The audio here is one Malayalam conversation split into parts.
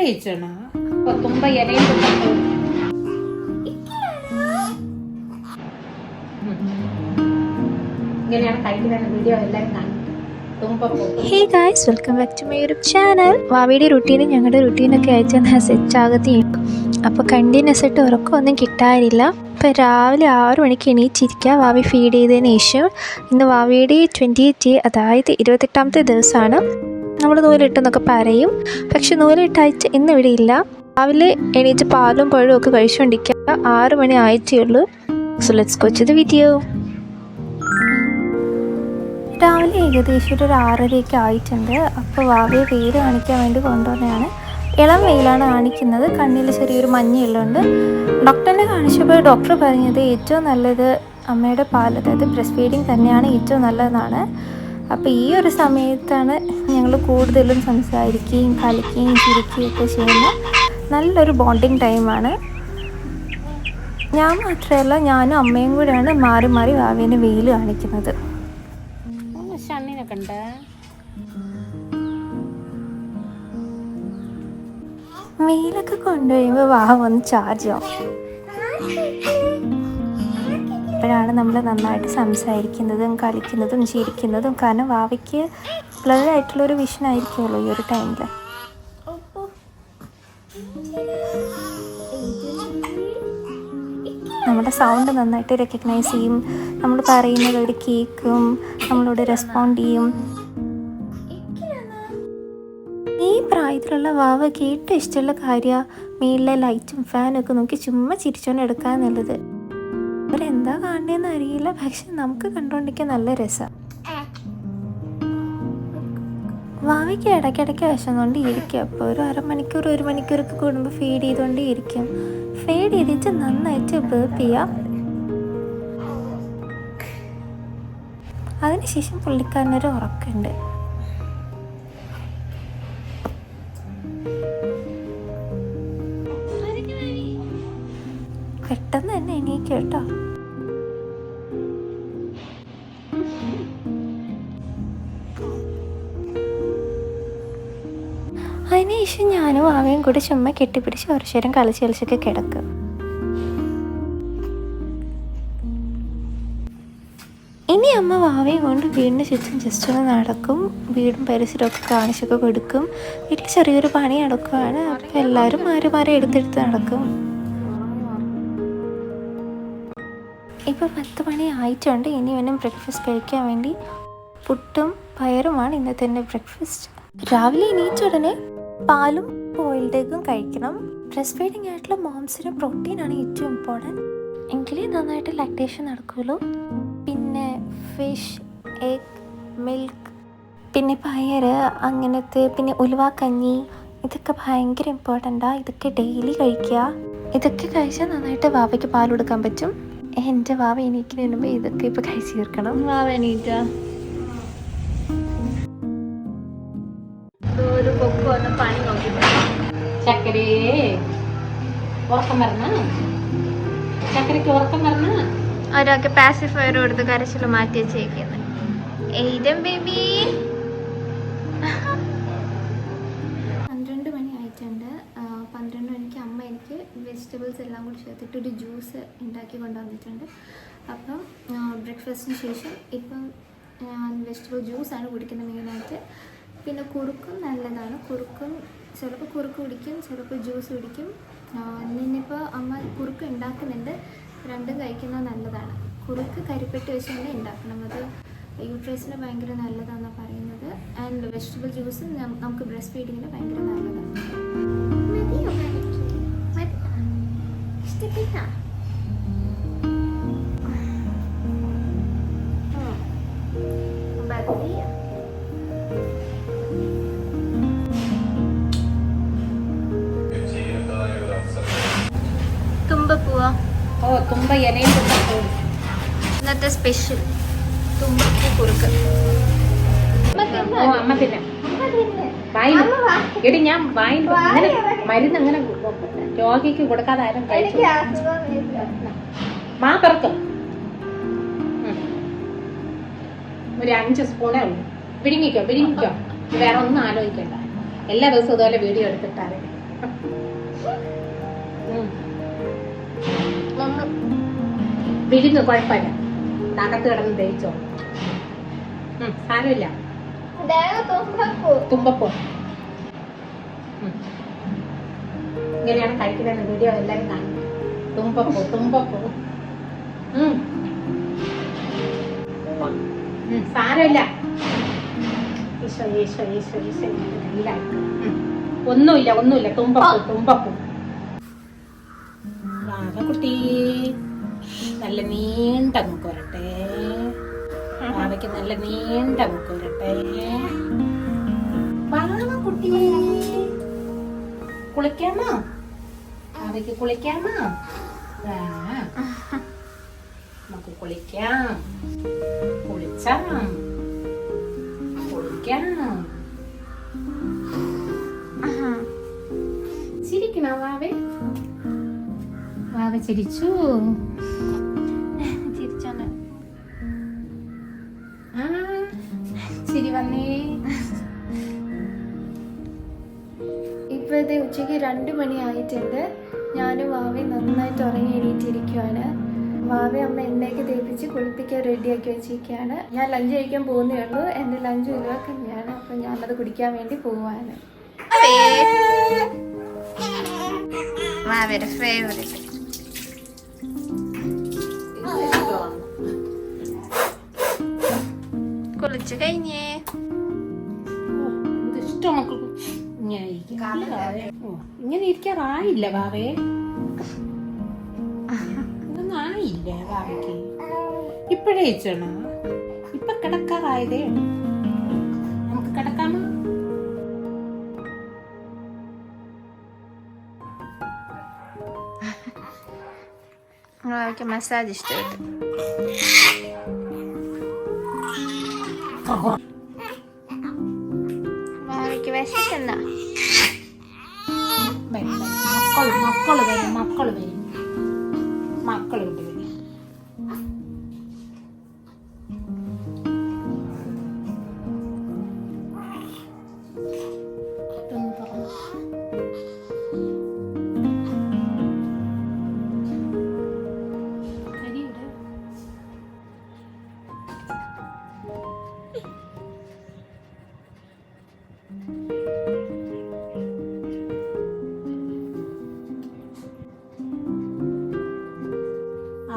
കഴിച്ചോണ തുമ്പ ഇലയും ഇങ്ങനെയാണ് കഴിക്കുന്ന വീഡിയോ എല്ലാവരും കാണും. Hey guys, welcome back to my YouTube channel. വാവിയുടെ റുട്ടീനും ഞങ്ങളുടെ റുട്ടീനൊക്കെ ആയിട്ട് സെറ്റ് ആകത്തിയുണ്ട്. അപ്പോൾ കണ്ടിന്യൂസ് ആയിട്ട് ഉറക്കമൊന്നും കിട്ടാറില്ല. ഇപ്പോൾ രാവിലെ 6 മണിക്ക് എണീച്ചിരിക്കുക വാവി ഫീഡ് ചെയ്തതിന് ശേഷം. ഇന്ന് വാവിയുടെ 28th ഡേ, അതായത് 28ാമത്തെ ദിവസമാണ്. നമ്മൾ നൂലിട്ടെന്നൊക്കെ പറയും, പക്ഷെ നൂലിട്ടായിട്ട് ഇന്ന് ഇവിടെ ഇല്ല. രാവിലെ എണീറ്റ് പാലും പഴവും ഒക്കെ കഴിച്ചുകൊണ്ടിരിക്കുക. 6 മണി ആയിട്ടേ ഉള്ളൂ. So let's go to the video. രാവിലെ ഏകദേശം ഒരു 6:30 ആയിട്ടുണ്ട്. അപ്പോൾ വാവയെ വെയിൽ കാണിക്കാൻ വേണ്ടി കൊണ്ടുവന്നതാണ്. ഇളം വെയിലാണ് കാണിക്കുന്നത്. കണ്ണിൽ ചെറിയൊരു മഞ്ഞയുള്ളതുകൊണ്ട് ഡോക്ടറിനെ കാണിച്ചപ്പോൾ ഡോക്ടർ പറഞ്ഞത് ഏറ്റവും നല്ലത് അമ്മയുടെ പാൽ, അതായത് ബ്രസ്റ്റ് ഫീഡിങ് തന്നെയാണ് ഏറ്റവും നല്ലതെന്നാണ്. അപ്പോൾ ഈ ഒരു സമയത്താണ് ഞങ്ങൾ കൂടുതലും സംസാരിക്കുകയും കളിക്കുകയും ചിരിക്കുകയും ഒക്കെ ചെയ്യുന്ന നല്ലൊരു ബോണ്ടിങ് ടൈമാണ്. ഞാൻ മാത്രമല്ല, ഞാനും അമ്മയും കൂടെയാണ് മാറി മാറി വാവേനെ വെയിൽ കാണിക്കുന്നത്. ഷണ്ണിനൊക്കെ ഉണ്ട്. വെയിലൊക്കെ കൊണ്ടുവരുമ്പോൾ വാവ ഒന്ന് ചാർജ് ആവും. അപ്പോഴാണ് നമ്മൾ നന്നായിട്ട് സംസാരിക്കുന്നതും കളിക്കുന്നതും ചിരിക്കുന്നതും. കാരണം വാവയ്ക്ക് ക്ലിയർ ആയിട്ടുള്ളൊരു വിഷൻ ആയിരിക്കുമല്ലോ ഈ ഒരു ടൈമിൽ. നമ്മുടെ സൗണ്ട് നന്നായിട്ട് റെക്കഗ്നൈസ് ചെയ്യും. നമ്മൾ പറയുന്നത് അവർ കേൾക്കും, നമ്മളോട് റെസ്പോണ്ട് ചെയ്യും. ഈ പ്രായത്തിലുള്ള വാവയ്ക്ക് ഏറ്റവും ഇഷ്ടമുള്ള കാര്യം മേളിലെ ലൈറ്റും ഫാനും ഒക്കെ നോക്കി ചുമ്മാ ചിരിച്ചോണ്ട് എടുക്കാൻ നല്ലത്. അവരെന്താ കാണുന്നതെന്ന് അറിയില്ല, പക്ഷെ നമുക്ക് കണ്ടുകൊണ്ടിരിക്കാൻ നല്ല രസമാണ്. വാവയ്ക്ക് ഇടയ്ക്കിടയ്ക്ക് വിശന്നുകൊണ്ട് ഇരിക്കും. അപ്പോൾ ഒരു 1 മണിക്കൂറൊക്കെ കൂടുമ്പോൾ ഫീഡ് ചെയ്തുകൊണ്ട് ഇരിക്കും. ഫീഡ് ചെയ്തിട്ട് നന്നായിട്ട് ബേപ്പ് ചെയ്യാം. അതിനുശേഷം പുള്ളിക്കാരനൊരു ഉറക്കമുണ്ട്. പെട്ടെന്ന് തന്നെ എണീക്കും കേട്ടോ. അതിനുശേഷം ഞാനും വാവയും കൂടി ചുമ്മാ കെട്ടിപ്പിടിച്ച് കുറച്ചു നേരം കളിച്ചൊക്കെ കിടക്കും. ഇനി അമ്മ വാവയും കൊണ്ട് വീടിന് ചുറ്റും ജസ്റ്റ് ഒന്ന് നടക്കും. വീടും പരിസരമൊക്കെ കാണിച്ചൊക്കെ കൊടുക്കും. വീട്ടിൽ ചെറിയൊരു പണി നടക്കുവാണ്. അപ്പം എല്ലാവരും മാറി എടുത്തെടുത്ത് നടക്കും. ഇപ്പോൾ 10 മണി ആയിട്ടുണ്ട്. ഇനി വേണം ബ്രേക്ക്ഫാസ്റ്റ് കഴിക്കാൻ വേണ്ടി. പുട്ടും പയറുമാണ് ഇന്നത്തെ എൻ്റെ ബ്രേക്ക്ഫാസ്റ്റ്. രാവിലെ എണീറ്റ ഉടനെ പാലും ബോയിൽഡ് എഗ്ഗും കഴിക്കണം. ബ്രസ്റ്റ് ഫീഡിങ് ആയിട്ടുള്ള മോംസിന് പ്രോട്ടീനാണ് ഏറ്റവും ഇമ്പോർട്ടൻറ്റ്. എങ്കിലേ നന്നായിട്ട് ലാക്ടേഷൻ നടക്കുള്ളൂ. പിന്നെ ഫിഷ്, എഗ്, മിൽക്ക്, പിന്നെ പയറ് അങ്ങനത്തെ, പിന്നെ ഉലുവാക്കഞ്ഞി, ഇതൊക്കെ ഭയങ്കര ഇമ്പോർട്ടൻ്റാണ്. ഇതൊക്കെ ഡെയിലി കഴിക്കുക. ഇതൊക്കെ കഴിച്ചാൽ നന്നായിട്ട് വാവയ്ക്ക് പാൽ കൊടുക്കാൻ പറ്റും. എൻ്റെ വാവ എണീക്കുന്നതിന് മുമ്പ് ഇതൊക്കെ ഇപ്പോൾ കഴിച്ച് തീർക്കണം. വാവ എണീറ്റ ഒരു കൊക്ക് വന്ന് പണി നോക്കി. ചക്കരയെ ഉറക്കം വരണ, ചക്കരയ്ക്ക് ഉറക്കം വരണ. അവരൊക്കെ പാസിഫയർ കൊടുത്ത് കരച്ചിൽ മാറ്റി വെച്ചേക്കുന്നത്. എയ്തം ബേബി. 12 മണി ആയിട്ടുണ്ട്. 12 മണിക്ക് അമ്മ എനിക്ക് വെജിറ്റബിൾസ് എല്ലാം കൂടി ചേർത്തിട്ട് ഒരു ജ്യൂസ് ഉണ്ടാക്കി കൊണ്ടുവന്നിട്ടുണ്ട്. അപ്പം ബ്രേക്ക്ഫാസ്റ്റിന് ശേഷം ഇപ്പം ഞാൻ വെജിറ്റബിൾ ജ്യൂസാണ് കുടിക്കുന്നത് മെയിനായിട്ട്. പിന്നെ കുറുക്കും നല്ലതാണ്. ചിലപ്പോൾ കുറുക്ക് കുടിക്കും, ചിലപ്പോൾ ജ്യൂസ് കുടിക്കും. ഇന്നിപ്പോൾ അമ്മ കുറുക്ക് ഉണ്ടാക്കുന്നുണ്ട്. രണ്ടും കഴിക്കുന്നത് നല്ലതാണ്. കുറുക്ക് കരിപ്പെട്ടി വെച്ച് തന്നെ ഉണ്ടാക്കണം. അത് യൂട്രസിന് ഭയങ്കര നല്ലതാണെന്നാണ് പറയുന്നത്. ആൻഡ് വെജിറ്റബിൾ ജ്യൂസ് നമുക്ക് ബ്രസ്റ്റ് ഫീഡിങ്ങിന് ഭയങ്കര നല്ലതാണ്. തുമ്പപ്പൂവോ? ഓ, തുമ്പ ഇലയും ഇന്നത്തെ സ്പെഷ്യൽ തുമ്പപ്പൂ കുറുക്ക്. അമ്മ തിന്നെ എടി, ഞാൻ മരുന്ന് അങ്ങനെ രോഗിക്ക് കൊടുക്കാതെ ആരും കഴിച്ചു. മാ തുറക്കും. ഒരു 5 സ്പൂണേ ഉള്ളൂ. വിഴുങ്ങിക്കോ. വേറെ ഒന്നും ആലോചിക്കണ്ട. എല്ലാ ദിവസവും ഇതുപോലെ വീഡിയോ എടുത്തിട്ടാണ് വിരുന്ന് കുഴപ്പമില്ല, തകത്ത് കിടന്ന് ദഹിച്ചോ. സാരമില്ല. തുമ്പപ്പൂ ഇങ്ങനെയാണ് കഴിക്കുന്നത്. വീഡിയോ എല്ലാവരും കാണും. തുമ്പപ്പൂ സാരമില്ല. ഈശോ ഈശോ ഈശോ ഈശോ ഒന്നുമില്ല. തുമ്പപ്പൂ കുട്ടി നല്ല നീണ്ട മുക്ക് വരട്ടെ. വാവയ്ക്ക് നല്ല നീണ്ട മുക്ക് വരട്ടെ. കുട്ടി കുളിക്കാമോ? വാവയ്ക്ക് കുളിക്കാമോ? നമുക്ക് കുളിക്കാം. കുളിക്കാം. ചിരിക്കണോ വാവേ? വാവ ചിരിച്ചു. ചിരിച്ചോണ്ട് ചിരി വന്നേ. ഇപ്പോഴത്തെ ഉച്ചയ്ക്ക് 2 മണി ആയിട്ടുണ്ട്. ഞാനും വാവയും നന്നായിട്ട് ഉറങ്ങി എണീറ്റിരിക്കുകയാണ്. വാവ അമ്മ എണ്ണയൊക്കെ തേപ്പിച്ച് കുളിപ്പിക്കാൻ റെഡിയാക്കി വെച്ചിരിക്കുകയാണ്. ഞാൻ ലഞ്ച് കഴിക്കാൻ പോകുന്നേ ഉള്ളൂ. എൻ്റെ ലഞ്ച് ഉലുവക്കഞ്ഞിയാണ്. അപ്പം ഞാനത് കുടിക്കാൻ വേണ്ടി പോവാണ്. വാവയുടെ ഫേവറേറ്റ് കുളിച്ച് കഴിഞ്ഞേ. ഇഷ്ടം ഇങ്ങനെ ഇരിക്കാറായില്ല വാവേ. ഇതൊന്നും ആയില്ല വാവയ്ക്ക്. ഇപ്പഴേ വെച്ചോണോ? ഇപ്പൊ കിടക്കാറായതേ ഉള്ളൂ. നമുക്ക് കിടക്കാമോ? വാവയ്ക്ക് മസാജ് ഇഷ്ടപ്പെട്ടു. വാവയ്ക്ക് വിശക്കുന്ന മക്കള് വരും. മക്കള് വിട്ട് വരും.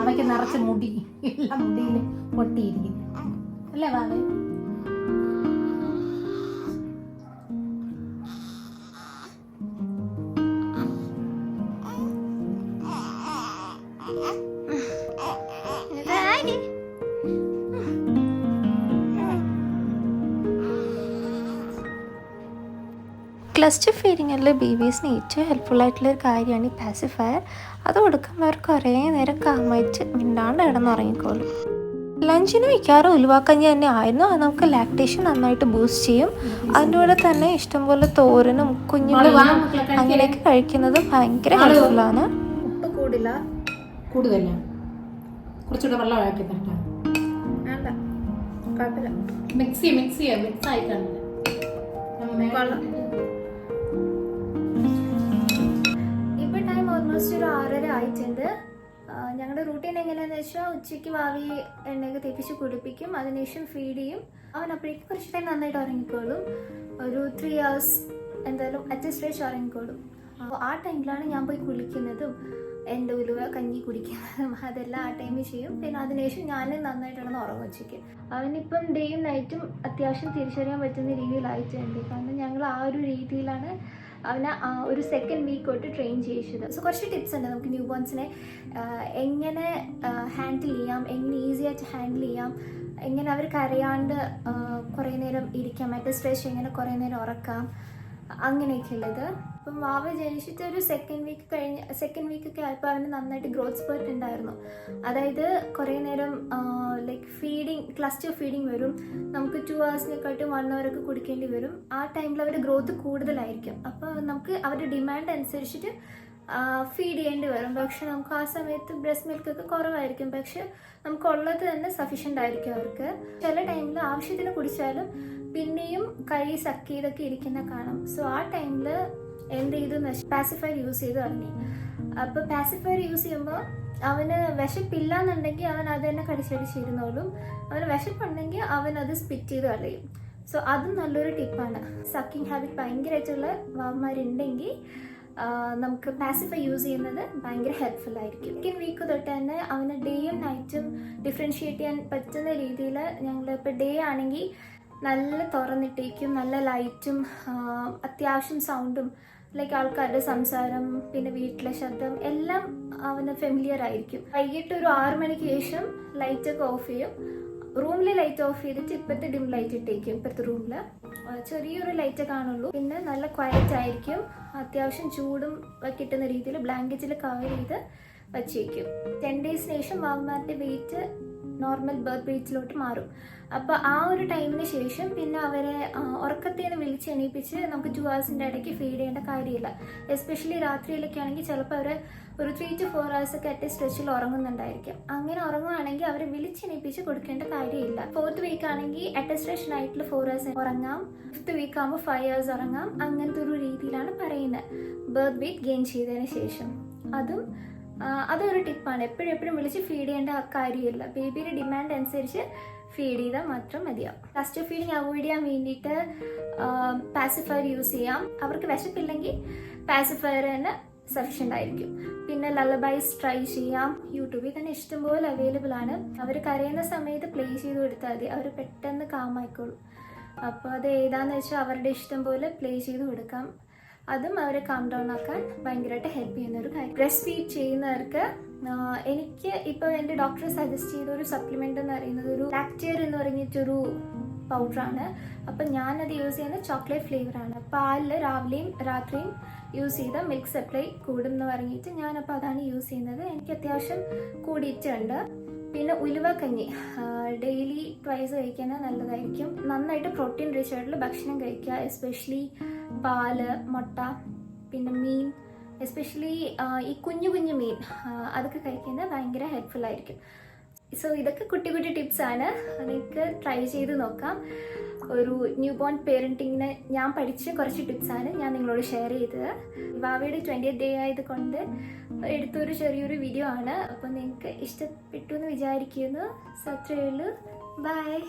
അവയ്ക്ക് നിറച്ച് മുടി, എല്ലാം മുടിയിൽ പൊട്ടിയിരിക്കുന്നു അല്ലേ വാവേ? ക്ലസ്റ്റർ ഫീഡിങ്ങിൽ ബേബീസിന് ഏറ്റവും ഹെൽപ്ഫുൾ ആയിട്ടുള്ളൊരു കാര്യമാണ് ഈ പാസിഫയർ. അത് കൊടുക്കുമ്പോൾ അവർ കുറേ നേരം കാമായിട്ട് മിണ്ടാണ്ട് കിടന്നുറങ്ങിക്കോളും. ലഞ്ചിന് മിക്കവാറും ഉലുവാക്കഞ്ഞി തന്നെ ആയിരുന്നു. അത് നമുക്ക് ലാക്ടേഷൻ നന്നായിട്ട് ബൂസ്റ്റ് ചെയ്യും. അതിൻ്റെ കൂടെ തന്നെ ഇഷ്ടംപോലെ തോരനും കുഞ്ഞുങ്ങളും അങ്ങനെയൊക്കെ കഴിക്കുന്നത് ഭയങ്കര ഹെൽപ്ഫുള്ളാണ്. ഉപ്പ് കൂടില്ല, കൂടുതല കുറച്ചുകൂടെ വെള്ളം ആക്കി തട്ടാം. വേണ്ട, കുഴപ്പമില്ല. മിക്സ് ആയിട്ടാണ്. ഇപ്പൊ ടൈം ഓൾമോസ്റ്റ് ഒരു 6:30 ആയിട്ടുണ്ട്. ഞങ്ങളുടെ റൂട്ടീൻ എങ്ങനെയാണെന്ന് വെച്ചാൽ ഉച്ചയ്ക്ക് വാവി എണ്ണയൊക്കെ തേപ്പിച്ച് കുടിപ്പിക്കും. അതിനുശേഷം ഫീഡ് ചെയ്യും. അവൻ അപ്പോഴേക്കും കുറച്ച് ടൈം നന്നായിട്ട് ഉറങ്ങിക്കോളും. ഒരു 3 hours എന്തായാലും അറ്റ്ലീസ്റ്റ് വെച്ച് ഉറങ്ങിക്കോളും. അപ്പോൾ ആ ടൈമിലാണ് ഞാൻ പോയി കുളിക്കുന്നതും എൻ്റെ ഉലുവ കഞ്ഞി കുടിക്കുന്നതും അതെല്ലാം ആ ടൈമിൽ ചെയ്യും. പിന്നെ അതിനുശേഷം ഞാൻ നന്നായിട്ടാണ് ഉറങ്ങും ഉച്ചയ്ക്ക്. അവനിപ്പം ഡേയും നൈറ്റും അത്യാവശ്യം തിരിച്ചറിയാൻ പറ്റുന്ന രീതിയിലായിട്ടുണ്ട്. കാരണം ഞങ്ങൾ ആ ഒരു രീതിയിലാണ് അവനെ ഒരു 2nd വീക്ക് തൊട്ട് ട്രെയിൻ ചെയ്യിച്ചത്. സോ കുറച്ച് ടിപ്സ് ഉണ്ട് നമുക്ക് ന്യൂ ബോൺസിനെ എങ്ങനെ ഹാൻഡിൽ ചെയ്യാം, എങ്ങനെ ഈസി ആയിട്ട് ഹാൻഡിൽ ചെയ്യാം, എങ്ങനെ അവർ കരയാണ്ട് കുറേ നേരം ഇരിക്കാം, മറ്റേ സ്ട്രെച്ച് എങ്ങനെ കുറേ നേരം ഉറക്കാം, അങ്ങനെയൊക്കെ ഉള്ളത്. അപ്പം വാവ ജനിച്ചിട്ട് ഒരു 2nd വീക്കൊക്കെ ആയപ്പോൾ അവന് നന്നായിട്ട് ഗ്രോത്ത് സ്പേർട്ട് ഉണ്ടായിരുന്നു. അതായത് കുറേ നേരം ക്ലസ്റ്റർ ഫീഡിങ് വരും. നമുക്ക് 2 hours-നെക്കാട്ടും 1 hour ഒക്കെ കുടിക്കേണ്ടി വരും. ആ ടൈമിൽ അവരുടെ ഗ്രോത്ത് കൂടുതലായിരിക്കും. അപ്പോൾ നമുക്ക് അവരുടെ ഡിമാൻഡ് അനുസരിച്ചിട്ട് ഫീഡ് ചെയ്യേണ്ടി വരും. പക്ഷെ നമുക്ക് ആ സമയത്ത് ബ്രസ്റ്റ് മിൽക്കൊക്കെ കുറവായിരിക്കും. പക്ഷെ നമുക്കുള്ളത് തന്നെ സഫീഷ്യൻ്റ് ആയിരിക്കും അവർക്ക്. ചില ടൈമിൽ ആവശ്യത്തിന് കുടിച്ചാലും പിന്നെയും കൈ സക്ക് ചെയ്തൊക്കെ ഇരിക്കുന്ന കാണാം. സോ ആ ടൈമിൽ എന്ത് ചെയ്തു പാസിഫയർ യൂസ് ചെയ്ത് തുടങ്ങി. അപ്പോൾ പാസിഫയർ യൂസ് ചെയ്യുമ്പോൾ അവന് വിശപ്പില്ല എന്നുണ്ടെങ്കിൽ അവൻ അത് തന്നെ കടിച്ചടിച്ചിരുന്നോളും. അവന് വിശപ്പുണ്ടെങ്കിൽ അവൻ അത് സ്പിറ്റ് ചെയ്ത് കളയും. സോ അതും നല്ലൊരു ടിപ്പാണ്. സക്കിങ് ഹാബിറ്റ് ഭയങ്കരമായിട്ടുള്ള വാവന്മാരുണ്ടെങ്കിൽ നമുക്ക് പാസിഫൈ യൂസ് ചെയ്യുന്നത് ഭയങ്കര ഹെൽപ്ഫുൾ ആയിരിക്കും. സെക്കൻഡ് വീക്ക് തൊട്ട് തന്നെ അവന് ഡേയും നൈറ്റും ഡിഫറൻഷിയേറ്റ് ചെയ്യാൻ പറ്റുന്ന രീതിയിൽ ഞങ്ങൾ ഇപ്പോൾ ഡേ ആണെങ്കിൽ നല്ല തുറന്നിട്ടേക്കും, നല്ല ലൈറ്റും അത്യാവശ്യം സൗണ്ടും, ലൈക്ക് ആൾക്കാരുടെ സംസാരം, പിന്നെ വീട്ടിലെ ശബ്ദം എല്ലാം അവന് ഫെമിലിയർ ആയിരിക്കും. വൈകിട്ട് ഒരു 6 മണിക്ക് ശേഷം ലൈറ്റൊക്കെ ഓഫ് ചെയ്യും. റൂമിൽ ലൈറ്റ് ഓഫ് ചെയ്തിട്ട് ഇപ്പോഴത്തെ ഡിം ലൈറ്റ് ഇട്ടേക്കും. ഇപ്പോഴത്തെ റൂമിൽ ചെറിയൊരു ലൈറ്റ് കാണുള്ളൂ. പിന്നെ നല്ല ക്വയറ്റ് ആയിരിക്കും. അത്യാവശ്യം ചൂടും കിട്ടുന്ന രീതിയിൽ ബ്ലാങ്കറ്റിൽ കവർ ചെയ്ത് വച്ചേക്കും. 10 ഡേയ്സിന് ശേഷം വാവന്മാരുടെ വെയിറ്റ് നോർമൽ ബർത്ത് വെയിറ്റിലോട്ട് മാറും. അപ്പോൾ ആ ഒരു ടൈമിന് ശേഷം പിന്നെ അവരെ ഉറക്കത്തിൽ നിന്ന് വിളിച്ച് എണീപ്പിച്ച് നമുക്ക് 2 hours ഇടയ്ക്ക് ഫീഡ് ചെയ്യേണ്ട കാര്യമില്ല. എസ്പെഷ്യലി രാത്രിയിലൊക്കെ ആണെങ്കിൽ ചിലപ്പോൾ അവർ ഒരു 3 to 4 hours ഒക്കെ അറ്റ് സ്ട്രെച്ചിൽ ഉറങ്ങുന്നുണ്ടായിരിക്കും. അങ്ങനെ ഉറങ്ങുകയാണെങ്കിൽ അവരെ വിളിച്ചെണീപ്പിച്ച് കൊടുക്കേണ്ട കാര്യമില്ല. 4th വീക്ക് ആണെങ്കിൽ അറ്റ് സ്ട്രെച്ച് നൈറ്റിൽ 4 hours ഉറങ്ങാം. 5th വീക്ക് ആകുമ്പോൾ 5 hours ഉറങ്ങാം. അങ്ങനത്തെ ഒരു രീതിയിലാണ് പറയുന്നത് ബർത്ത് വെയിറ്റ് ഗെയിൻ ചെയ്തതിന് ശേഷം. അതൊരു ടിപ്പാണ്. എപ്പോഴും വിളിച്ച് ഫീഡ് ചെയ്യേണ്ട കാര്യമില്ല. ബേബിയുടെ ഡിമാൻഡ് അനുസരിച്ച് ഫീഡ് ചെയ്താൽ മാത്രം മതിയാവും. ഫസ്റ്റ് ഫീഡിങ് അവോയ്ഡ് ചെയ്യാൻ വേണ്ടിയിട്ട് പാസിഫയർ യൂസ് ചെയ്യാം. അവർക്ക് വിശപ്പില്ലെങ്കിൽ പാസിഫയർ തന്നെ സഫിഷ്യൻ്റ് ആയിരിക്കും. പിന്നെ ലല്ലബൈസ് ട്രൈ ചെയ്യാം. യൂട്യൂബിൽ തന്നെ ഇഷ്ടംപോലെ അവൈലബിൾ ആണ്. അവർ കരയുന്ന സമയത്ത് പ്ലേ ചെയ്ത് കൊടുത്താൽ മതി, അവർ പെട്ടെന്ന് കാമായിക്കോളും. അപ്പോൾ അത് ഏതാണെന്ന് വെച്ചാൽ അവരുടെ ഇഷ്ടം പോലെ പ്ലേ ചെയ്ത് കൊടുക്കാം. അതും അവരെ കാം ഡൗൺ ആക്കാൻ ഭയങ്കരമായിട്ട് ഹെൽപ്പ് ചെയ്യുന്ന ഒരു കാര്യം. ബ്രസ്റ്റ് ഫീഡ് ചെയ്യുന്നവർക്ക് എനിക്ക് ഇപ്പോൾ എൻ്റെ ഡോക്ടർ സജസ്റ്റ് ചെയ്ത ഒരു സപ്ലിമെൻ്റ് എന്ന് പറയുന്നത് ഒരു ലാക്റ്റിയർ എന്ന് പറഞ്ഞിട്ടൊരു പൗഡറാണ്. അപ്പം ഞാനത് യൂസ് ചെയ്യുന്നത് ചോക്ലേറ്റ് ഫ്ലേവറാണ്. പാലിൽ രാവിലെയും രാത്രിയും യൂസ് ചെയ്താൽ മിൽക്ക് സപ്ലൈ കൂടും എന്ന് പറഞ്ഞിട്ട് ഞാനപ്പോൾ അതാണ് യൂസ് ചെയ്യുന്നത്. എനിക്ക് അത്യാവശ്യം കൂടിയിട്ടുണ്ട്. പിന്നെ ഉലുവ കഞ്ഞി ഡെയിലി ട്വൈസ് കഴിക്കുന്നത് നല്ലതായിരിക്കും. നന്നായിട്ട് പ്രോട്ടീൻ റിച്ച് ആയിട്ടുള്ള ഭക്ഷണം കഴിക്കുക. എസ്പെഷ്യലി പാല്, മുട്ട, പിന്നെ മീൻ, എസ്പെഷ്യലി ഈ കുഞ്ഞു മീൻ അതൊക്കെ കഴിക്കുന്നത് ഭയങ്കര ഹെൽപ്ഫുൾ ആയിരിക്കും. സോ ഇതൊക്കെ കുട്ടി ടിപ്സാണ്. നിങ്ങൾക്ക് ട്രൈ ചെയ്ത് നോക്കാം. ഒരു ന്യൂ ബോൺ പേരൻറ്റിങ്ങിന് ഞാൻ പഠിച്ച കുറച്ച് ടിപ്സാണ് ഞാൻ നിങ്ങളോട് ഷെയർ ചെയ്തത്. വാവയുടെ 20th ഡേ ആയതുകൊണ്ട് എടുത്തൊരു ചെറിയൊരു വീഡിയോ ആണ്. അപ്പോൾ നിങ്ങൾക്ക് ഇഷ്ടപ്പെട്ടു എന്ന് വിചാരിക്കുന്നു. സോ അത്രയേ ഉള്ളൂ. ബൈ.